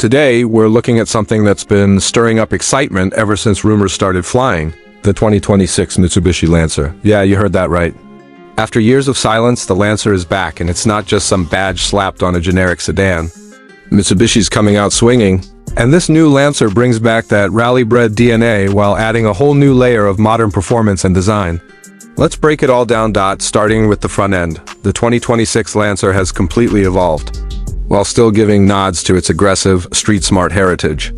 Today, we're looking at something that's been stirring up excitement ever since rumors started flying, the 2026 Mitsubishi Lancer. Yeah, you heard that right. After years of silence, the Lancer is back, and it's not just some badge slapped on a generic sedan. Mitsubishi's coming out swinging, and this new Lancer brings back that rally-bred DNA while adding a whole new layer of modern performance and design. Let's break it all down, starting with the front end. The 2026 Lancer has completely evolved, while still giving nods to its aggressive, street-smart heritage.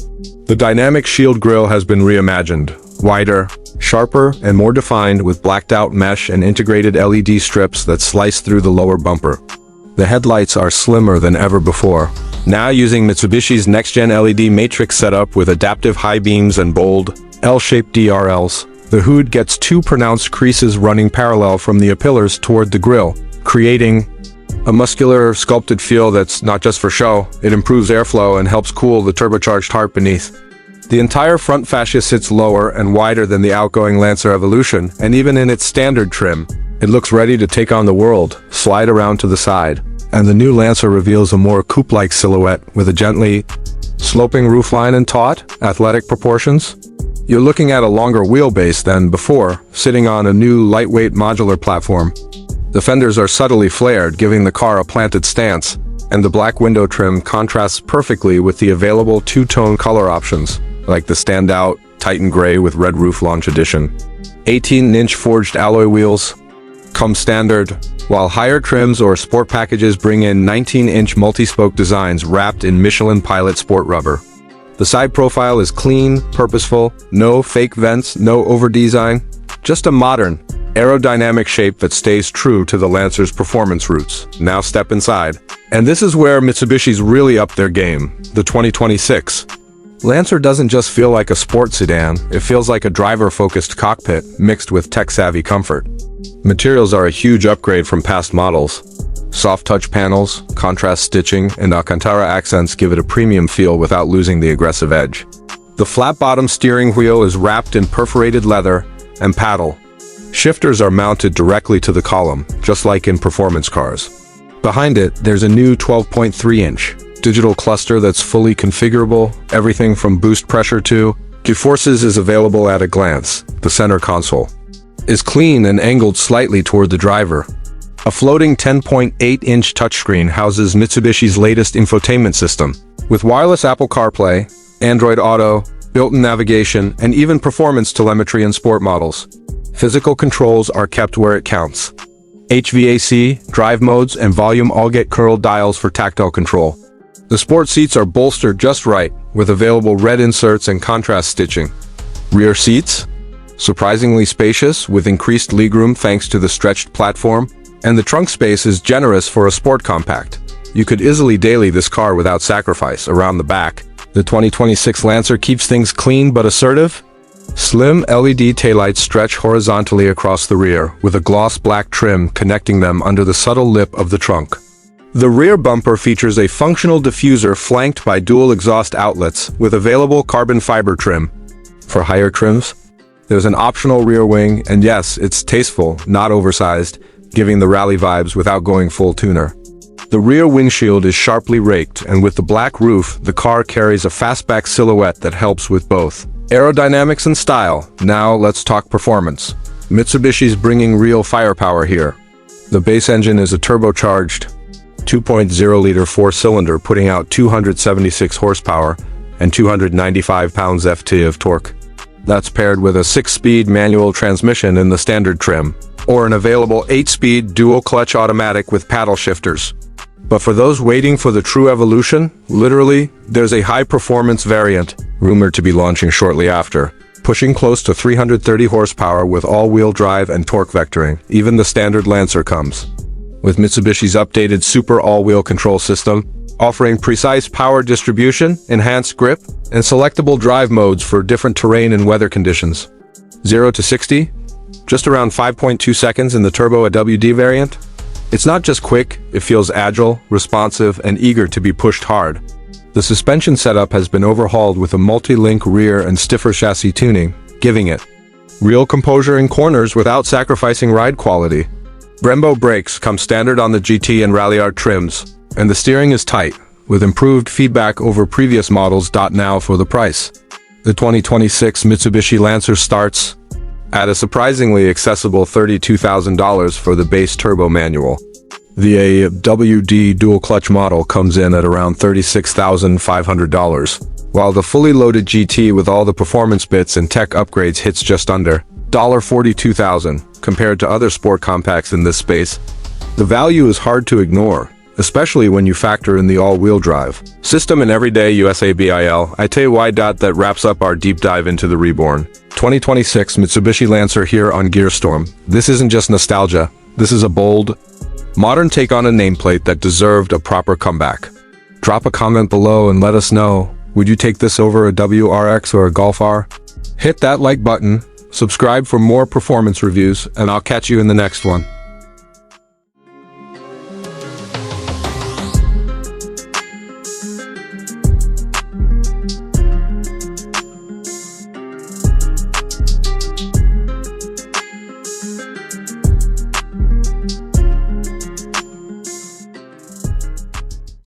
The dynamic shield grille has been reimagined, wider, sharper, and more defined with blacked-out mesh and integrated LED strips that slice through the lower bumper. The headlights are slimmer than ever before, now using Mitsubishi's next-gen LED matrix setup with adaptive high beams and bold, L-shaped DRLs. The hood gets two pronounced creases running parallel from the pillars toward the grille, creating a muscular, sculpted feel that's not just for show. It improves airflow and helps cool the turbocharged heart beneath. The entire front fascia sits lower and wider than the outgoing Lancer Evolution, and even in its standard trim, it looks ready to take on the world, slide around to the side. And the new Lancer reveals a more coupe-like silhouette with a gently sloping roofline and taut, athletic proportions. You're looking at a longer wheelbase than before, sitting on a new lightweight modular platform. The fenders are subtly flared, giving the car a planted stance, and the black window trim contrasts perfectly with the available two-tone color options, like the standout Titan Gray with Red Roof Launch Edition. 18-inch forged alloy wheels come standard, while higher trims or sport packages bring in 19-inch multi-spoke designs wrapped in Michelin Pilot sport rubber. The side profile is clean, purposeful, no fake vents, no over-design, just a modern, aerodynamic shape that stays true to the Lancer's performance roots. Now step inside. And this is where Mitsubishi's really upped their game, the 2026. Lancer doesn't just feel like a sports sedan, it feels like a driver-focused cockpit mixed with tech-savvy comfort. Materials are a huge upgrade from past models. Soft touch panels, contrast stitching, and Alcantara accents give it a premium feel without losing the aggressive edge. The flat-bottom steering wheel is wrapped in perforated leather and paddle. Shifters are mounted directly to the column, just like in performance cars. Behind it, there's a new 12.3-inch digital cluster that's fully configurable. Everything from boost pressure to G-forces is available at a glance. The center console is clean and angled slightly toward the driver. A floating 10.8-inch touchscreen houses Mitsubishi's latest infotainment system, with wireless Apple CarPlay, Android Auto, built-in navigation, and even performance telemetry in sport models. Physical controls are kept where it counts. HVAC, drive modes, and volume all get curled dials for tactile control. The sport seats are bolstered just right, with available red inserts and contrast stitching. Rear seats? Surprisingly spacious, with increased legroom thanks to the stretched platform, and the trunk space is generous for a sport compact. You could easily daily this car without sacrifice. Around the back, the 2026 Lancer keeps things clean but assertive. Slim LED taillights stretch horizontally across the rear, with a gloss black trim connecting them under the subtle lip of the trunk. The rear bumper features a functional diffuser flanked by dual exhaust outlets with available carbon fiber trim. For higher trims, there's an optional rear wing, and yes, it's tasteful, not oversized, giving the rally vibes without going full tuner. The rear windshield is sharply raked, and with the black roof, the car carries a fastback silhouette that helps with both aerodynamics and style. Now let's talk performance. Mitsubishi's bringing real firepower here. The base engine is a turbocharged 2.0-liter four-cylinder putting out 276 horsepower and 295 pounds-ft of torque. That's paired with a 6-speed manual transmission in the standard trim, or an available 8-speed dual-clutch automatic with paddle shifters. But for those waiting for the true evolution, literally, there's a high-performance variant, rumored to be launching shortly after, pushing close to 330 horsepower with all-wheel drive and torque vectoring. Even the standard Lancer comes with Mitsubishi's updated Super all-wheel control system, offering precise power distribution, enhanced grip, and selectable drive modes for different terrain and weather conditions. 0 to 60? Just around 5.2 seconds in the Turbo AWD variant. It's not just quick, it feels agile, responsive, and eager to be pushed hard. The suspension setup has been overhauled with a multi-link rear and stiffer chassis tuning, giving it real composure in corners without sacrificing ride quality. Brembo brakes come standard on the GT and Rallyart trims, and the steering is tight, with improved feedback over previous models. Now for the price. The 2026 Mitsubishi Lancer starts at a surprisingly accessible $32,000 for the base turbo manual. The AWD dual clutch model comes in at around $36,500, while the fully loaded GT with all the performance bits and tech upgrades hits just under $42,000 compared to other sport compacts in this space. The value is hard to ignore, especially when you factor in the all-wheel drive system and everyday USABIL. I tell you why. That wraps up our deep dive into the reborn 2026 Mitsubishi Lancer here on Gearstorm. This isn't just nostalgia. This is a bold, modern take on a nameplate that deserved a proper comeback. Drop a comment below and let us know, would you take this over a WRX or a Golf R? Hit that like button, subscribe for more performance reviews, and I'll catch you in the next one.